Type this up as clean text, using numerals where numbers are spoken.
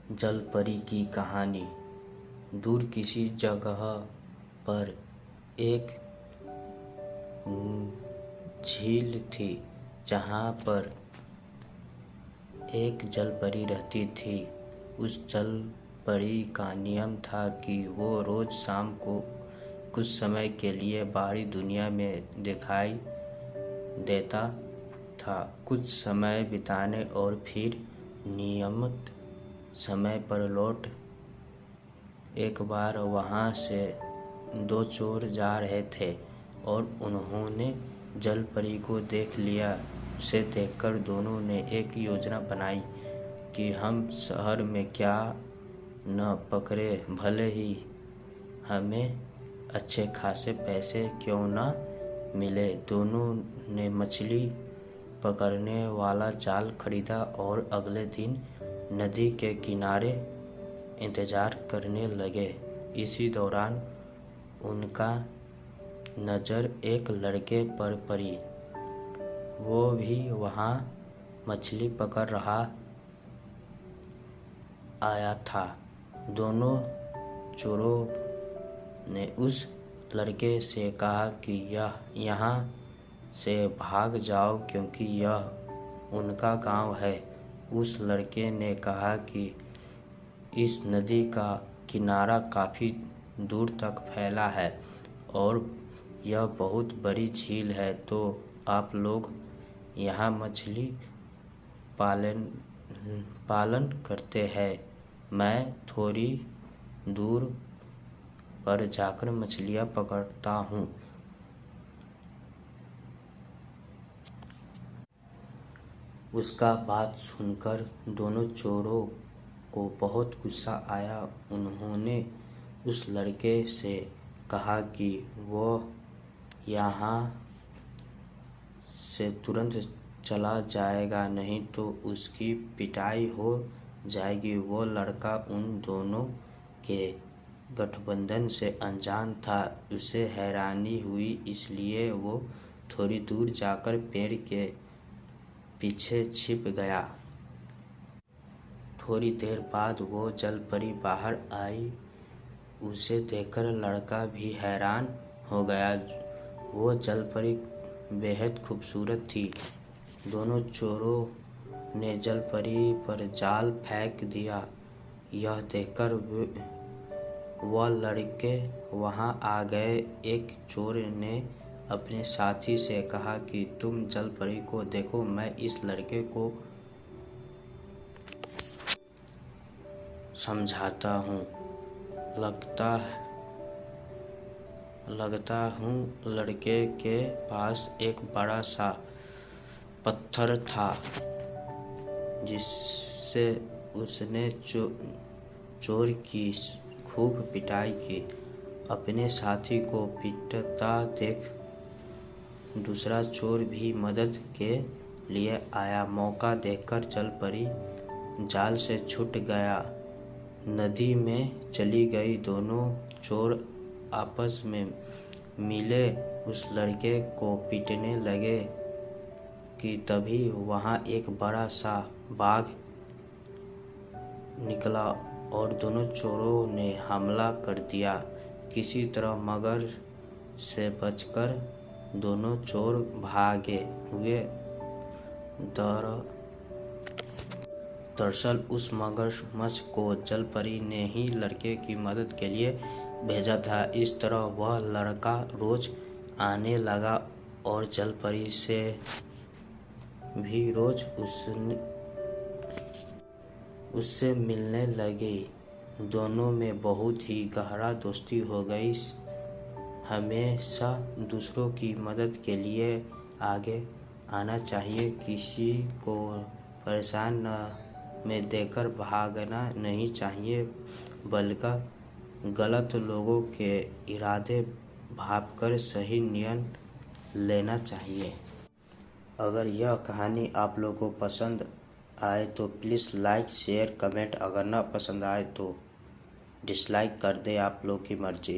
जलपरी की कहानी। दूर किसी जगह पर एक झील थी जहाँ पर एक जलपरी रहती थी। उस जलपरी का नियम था कि वो रोज शाम को कुछ समय के लिए बाहरी दुनिया में दिखाई देता था। कुछ समय बिताने और फिर नियमित समय पर लौट। एक बार वहाँ से दो चोर जा रहे थे और उन्होंने जलपरी को देख लिया। उसे देखकर दोनों ने एक योजना बनाई कि हम शहर में क्या न पकड़े, भले ही हमें अच्छे खासे पैसे क्यों न मिले। दोनों ने मछली पकड़ने वाला जाल खरीदा और अगले दिन नदी के किनारे इंतजार करने लगे। इसी दौरान उनका नज़र एक लड़के पर पड़ी। वो भी वहाँ मछली पकड़ रहा आया था। दोनों चोरों ने उस लड़के से कहा कि यहाँ से भाग जाओ क्योंकि यह उनका गांव है। उस लड़के ने कहा कि इस नदी का किनारा काफ़ी दूर तक फैला है और यह बहुत बड़ी झील है, तो आप लोग यहाँ मछली पालन करते हैं। मैं थोड़ी दूर पर जाकर मछलियाँ पकड़ता हूँ। उसका बात सुनकर दोनों चोरों को बहुत गुस्सा आया। उन्होंने उस लड़के से कहा कि वो यहाँ से तुरंत चला जाएगा, नहीं तो उसकी पिटाई हो जाएगी। वो लड़का उन दोनों के गठबंधन से अनजान था। उसे हैरानी हुई, इसलिए वो थोड़ी दूर जाकर पेड़ के पीछे छिप गया। थोड़ी देर बाद वो जलपरी बाहर आई। उसे देखकर लड़का भी हैरान हो गया। वो जलपरी बेहद खूबसूरत थी। दोनों चोरों ने जलपरी पर जाल फेंक दिया। यह देखकर वह लड़के वहाँ आ गए। एक चोर ने अपने साथी से कहा कि तुम जलपरी को देखो, मैं इस लड़के को समझाता हूँ। लगता हूँ लड़के के पास एक बड़ा सा पत्थर था जिससे उसने चोर की खूब पिटाई की। अपने साथी को पिटता देख दूसरा चोर भी मदद के लिए आया। मौका देखकर जलपरी जाल से छूट गया, नदी में चली गई। दोनों चोर आपस में मिले उस लड़के को पीटने लगे कि तभी वहाँ एक बड़ा सा बाघ निकला और दोनों चोरों ने हमला कर दिया। किसी तरह मगर से बचकर दोनों चोर भागे हुए। दरअसल उस मगरमच्छ को जलपरी ने ही लड़के की मदद के लिए भेजा था। इस तरह वह लड़का रोज आने लगा और जलपरी से भी रोज उससे मिलने लगी। दोनों में बहुत ही गहरा दोस्ती हो गई। हमेशा दूसरों की मदद के लिए आगे आना चाहिए। किसी को परेशान में देकर भागना नहीं चाहिए, बल्कि गलत लोगों के इरादे भांपकर सही निर्णय लेना चाहिए। अगर यह कहानी आप लोगों को पसंद आए तो प्लीज़ लाइक, शेयर, कमेंट। अगर ना पसंद आए तो डिसलाइक कर दे, आप लोग की मर्जी।